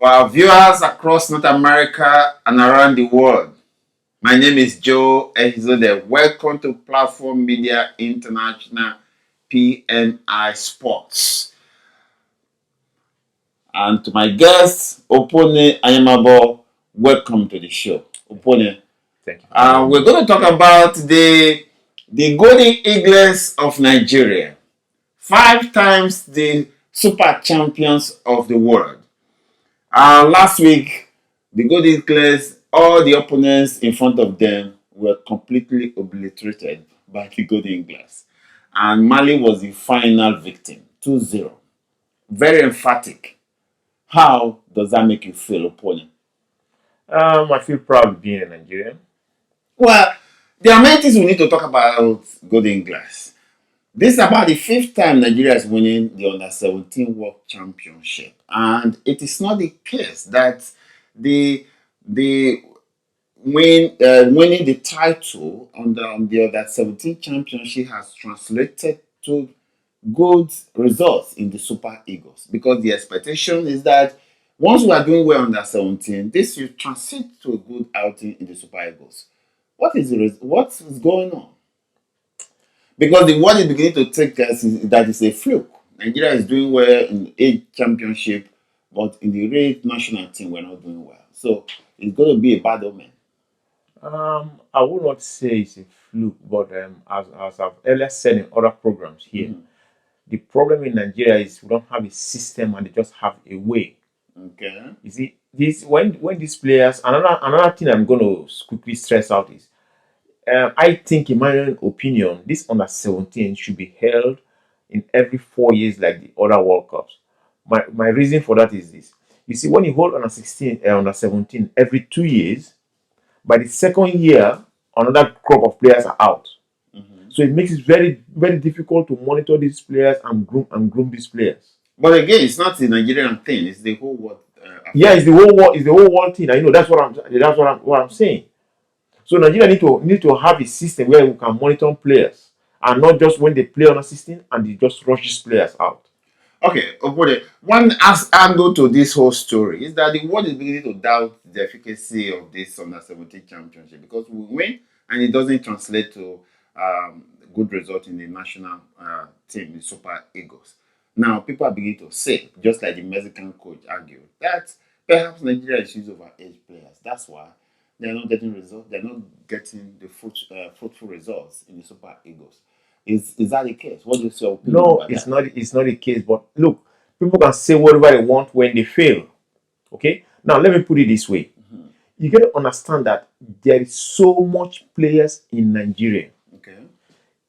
For our viewers across North America and around the world, my name is Joe Ehizode. Welcome to Platform Media International PMI Sports. And to my guest, Opone Ayamabo, welcome to the show. Opone. Thank you. We're going to talk about the Golden Eaglets of Nigeria. 5 times the super champions of the world. Last week, the Golden Eaglets, all the opponents in front of them were completely obliterated by the Golden Eaglets. And Mali was the final victim, 2-0. Very emphatic. How does that make you feel, opponent? I feel proud being a Nigerian. Well, there are many things we need to talk about Golden Eaglets. This is about the 5th time Nigeria is winning the Under-17 World Championship. And it is not the case that the winning the title on the Under-17 Championship has translated to good results in the Super Eagles. Because the expectation is that once we are doing well under 17, this will translate to a good outing in the Super Eagles. What is going on? Because the word is beginning to take us that is a fluke. Nigeria is doing well in the 8 championship, but in the raid national team, we're not doing well. So it's going to be a bad omen. I would not say it's a fluke, but as I've earlier said in other programs here, the problem in Nigeria is we don't have a system and they just have a way. Okay. You see, this when these players, another thing I'm going to quickly stress out is, I think, in my own opinion, this under-17 should be held in every 4 years like the other World Cups. My reason for that is this. You see, when you hold under-16, under-17 every 2 years, by the second year, another crop of players are out. So it makes it very, very difficult to monitor these players and groom these players. But again, it's not the Nigerian thing; it's the whole world. Yeah, it's the whole world. It's the whole world thing. I know that's what I'm saying. So Nigeria need to have a system where we can monitor players and not just when they play on a system and they just rush these players out. Okay, Obode, one angle to this whole story is that the world is beginning to doubt the efficacy of this under-17 championship because we win and it doesn't translate to good result in the national team, the Super Eagles. Now, people are beginning to say, just like the Mexican coach argued, that perhaps Nigeria is using overage players. That's why they're not getting results. They're not getting the fruitful results in the Super Eagles. Is that the case? What do you say? No, it's not. It's not the case. But look, people can say whatever they want when they fail. Okay. Now let me put it this way. You got to understand that there is so much players in Nigeria. Okay.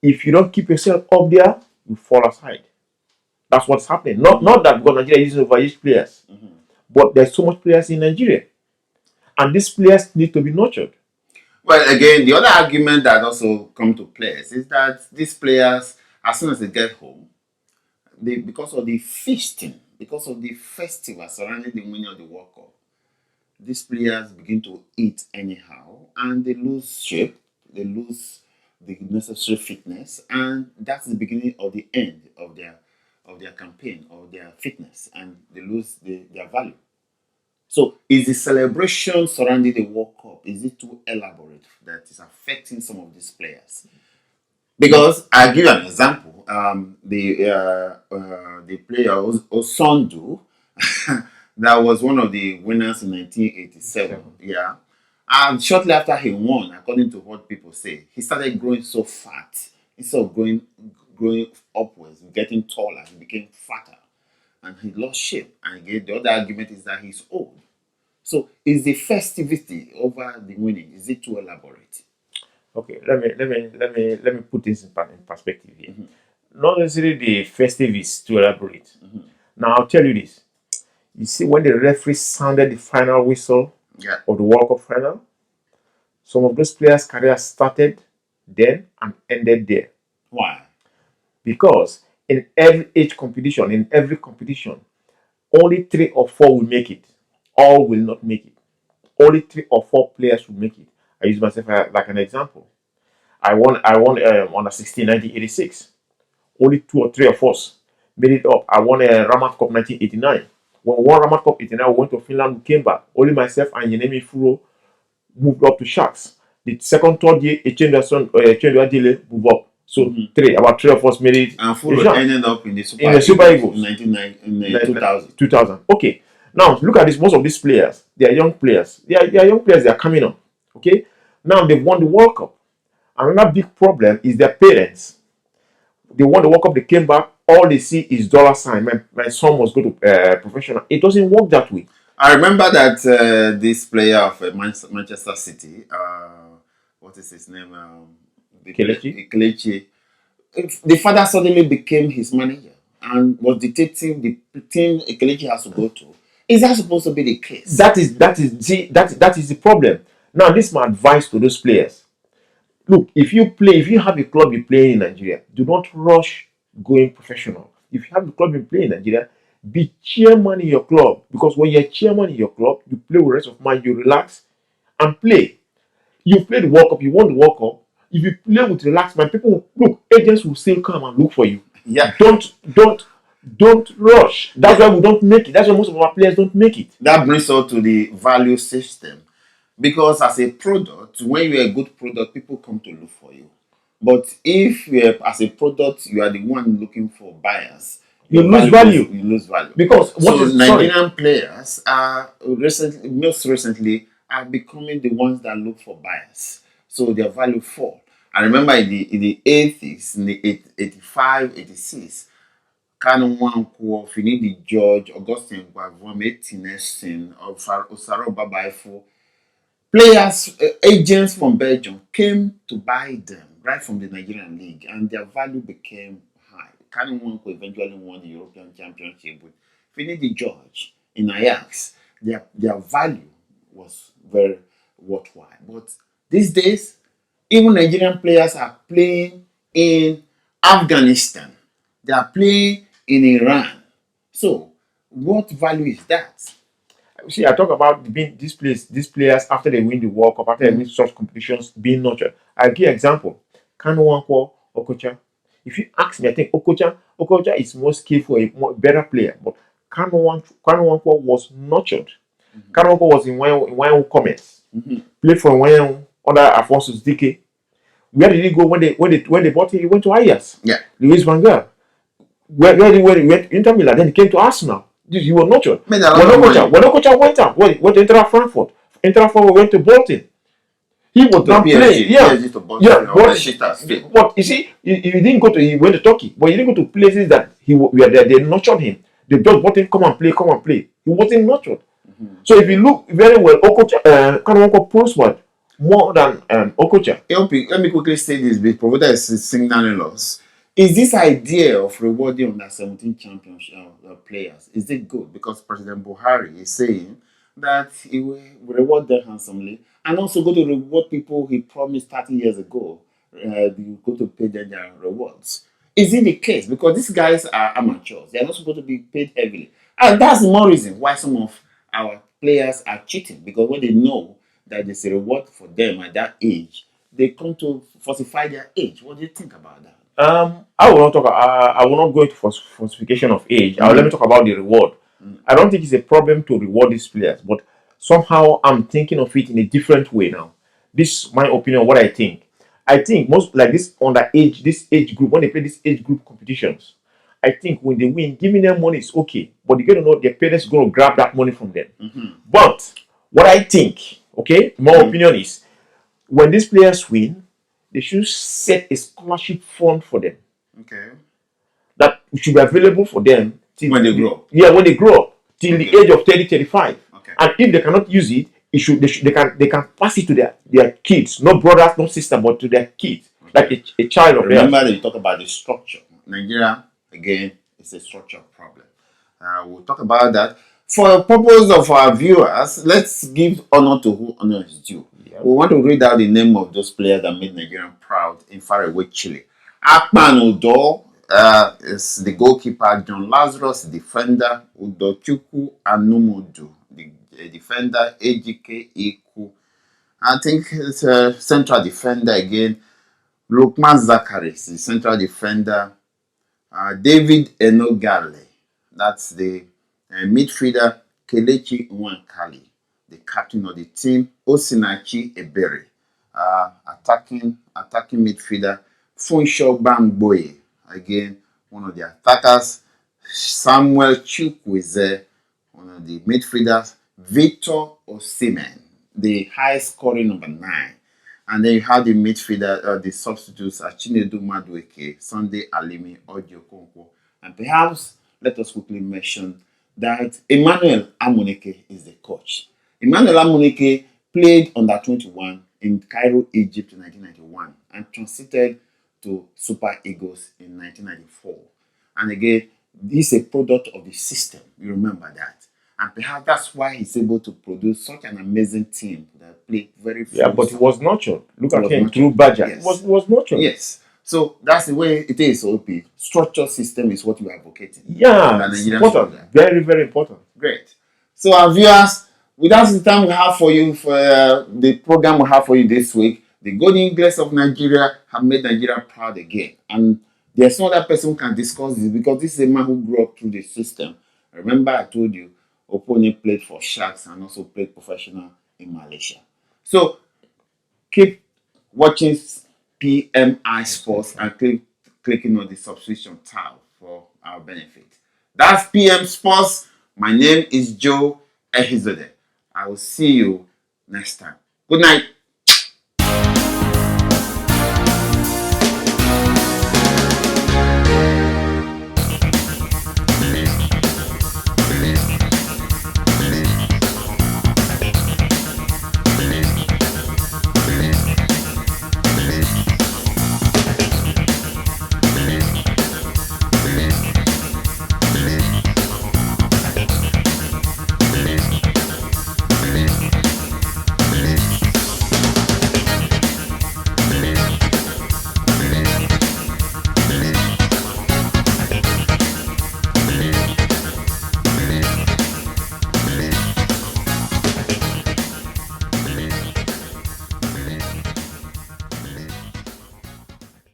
If you don't keep yourself up there, you fall aside. That's what's happening. Not that because Nigeria is using overage players, but there's so much players in Nigeria, and these players need to be nurtured. Well, again, the other argument that also come to play is that these players, as soon as they get home, because of the feasting, because of the festival surrounding the winning of the World Cup, these players begin to eat anyhow and they lose shape, they lose the necessary fitness, and that's the beginning of the end of their campaign or their fitness, and they lose their value. So is the celebration surrounding the World Cup, is it too elaborate that is affecting some of these players? Because I'll give you an example. The player Osondu, that was one of the winners in 1987. Yeah. And shortly after he won, according to what people say, he started growing so fat. Instead of growing upwards, getting taller, he became fatter. And he lost shape. And again, the other argument is that he's old. So is the festivity over the winning, is it too elaborate? Okay, let me put this in perspective here. Not necessarily the festive is too elaborate. Now I'll tell you this. You see, when the referee sounded the final whistle of the World Cup final, some of those players' careers started then and ended there. Why? Because in every competition, only 3 or 4 will make it. All will not make it. Only 3 or 4 players will make it. I use myself like an example. I won on a 16 1986. Only 2 or 3 of us made it up. I won a Ramat Cup 1989. When we won Ramat Cup 89, we went to Finland, we came back. Only myself and Yenemi Furo moved up to Sharks. The second, third year, Echendu Adile moved up. So about three of us made it. And Furo ended up in the Super Eagles in 2000. 2000. Okay. Now look at this. Most of these players, they are young players. They are young players. They are coming up. Okay. Now they've won the World Cup. Another big problem is their parents. They won the World Cup. They came back. All they see is dollar sign. My son must go to professional. It doesn't work that way. I remember that this player of Manchester City, what is his name? Kelechi. The father suddenly became his manager and was dictating the team Kelechi has to go to. Is that supposed to be the case? That is the problem. Now, this is my advice to those players. Look, if you have a club you play in Nigeria, do not rush going professional. If you have a club you play in Nigeria, be chairman in your club, because when you're chairman in your club, you play with rest of mind, you relax and play. You play the World Cup, you won the World Cup. If you play with relaxed mind, people look, agents will still come and look for you. Yeah. Don't rush. That's why we don't make it. That's why most of our players don't make it. That brings us to the value system. Because as a product, when you're a good product, people come to look for you. But if you're as a product, you are the one looking for buyers, you lose value. You lose value. Because Nigerian players are most recently are becoming the ones that look for buyers. So their value fall. I remember in the 80s, in the 85, 86, Kanu Nwankwo, Finidi George, Augustine Gwavwam, Etinesin, Osaro Babaifo, players, agents from Belgium came to buy them right from the Nigerian league, and their value became high. Kanu Nwankwo eventually won the European Championship with Finidi George in Ajax. Their value was very worthwhile. But these days, even Nigerian players are playing in Afghanistan. They are playing in Iran. So, what value is that? See, I talk about these players after they win the World Cup, after they win such competitions, being nurtured. I'll give an example. Kanu Nwankwo, Okocha. If you ask me, I think Okocha is more skillful, a better player. But Kanu Nwankwo was nurtured. Kanu Nwankwo was in Wayan Comets. Played for Wayan under Alphonsus Dike. Where did he go when they bought him? He went to Ajax. Yeah. Luis Van Gaal. Where he went to Inter Milan, then he came to Arsenal. He was nurtured. When Okocha went out, went to Eintracht Frankfurt. Eintracht Frankfurt went to Bolton. He was not playing. But you see, he didn't go to. He went to Turkey, but he didn't go to places that where they nurtured him. They just bought him, come and play. He wasn't nurtured. So if you look very well, Okocha, Kanu Nwankwo prospered more than Okocha. Let me quickly say this before that is signaling us. Is this idea of rewarding under 17 championship players, is it good? Because President Buhari is saying that he will reward them handsomely and also go to reward people he promised 30 years ago. You go to pay them their rewards. Is it the case? Because these guys are amateurs. They are not supposed to be paid heavily. And that's the more reason why some of our players are cheating. Because when they know that there's a reward for them at that age, they come to falsify their age. What do you think about that? I will not talk. I will not go into falsification of age. Let me talk about the reward. I don't think it's a problem to reward these players, but somehow I'm thinking of it in a different way now. This is my opinion. What I think. I think most like this age group, when they play these age group competitions, I think when they win, giving them money is okay, but they got to know their parents are going to grab that money from them. But what I think, okay, my opinion is when these players win, they should set a scholarship fund for them. Okay. That should be available for them till when they grow up. Yeah, when they grow up till the age of 30, 35. Okay. And if they cannot use it, they can pass it to their kids, not brothers, not sisters, but to their kids, like a child of theirs. Remember that you talk about the structure. Nigeria again is a structural problem. We'll talk about that. For the purpose of our viewers, let's give honor to who honor is due. Yeah. We want to read out the name of those players that made Nigeria proud in faraway Chile. Akpan Udo is the goalkeeper. John Lazarus, defender. Udochukwu Anumudu, the defender. Ejike Iku, I think it's a central defender again. Lukman Zakaris, the central defender. David Enogale, that's the Midfielder Kelechi Nwankali, the captain of the team Osinachi Ebere, attacking midfielder Funsho Bangboye, again one of the attackers Samuel Chukwueze, one of the midfielders Victor Osimhen, the high scoring number 9. And then you have the midfielder, the substitutes are Chinedu Madueke, Sunday Alimi, Odio Konkwo. And perhaps let us quickly mention that Emmanuel Amuneke is the coach. Emmanuel Amuneke played under 21 in Cairo, Egypt in 1991 and transited to Super Eagles in 1994. And again, he's a product of the system. You remember that. And perhaps that's why he's able to produce such an amazing team that play very Yeah, but it was nurtured. Look at him through nurtured. Baja. Yes. It was nurtured. Yes. So that's the way it is, OP. Structured system is what we are advocating. Yeah, it's important. Very, very important. Great. So our viewers, that's the time we have for you for the program we have for you this week. The Golden Eaglets of Nigeria have made Nigeria proud again. And there's no other person who can discuss this because this is a man who grew up through the system. Remember, I told you, Opone played for Sharks and also played professional in Malaysia. So keep watching PMI Sports and clicking on the subscription tab for our benefit. That's PM Sports. My name is Joe Ehizode. I will see you next time. Good night.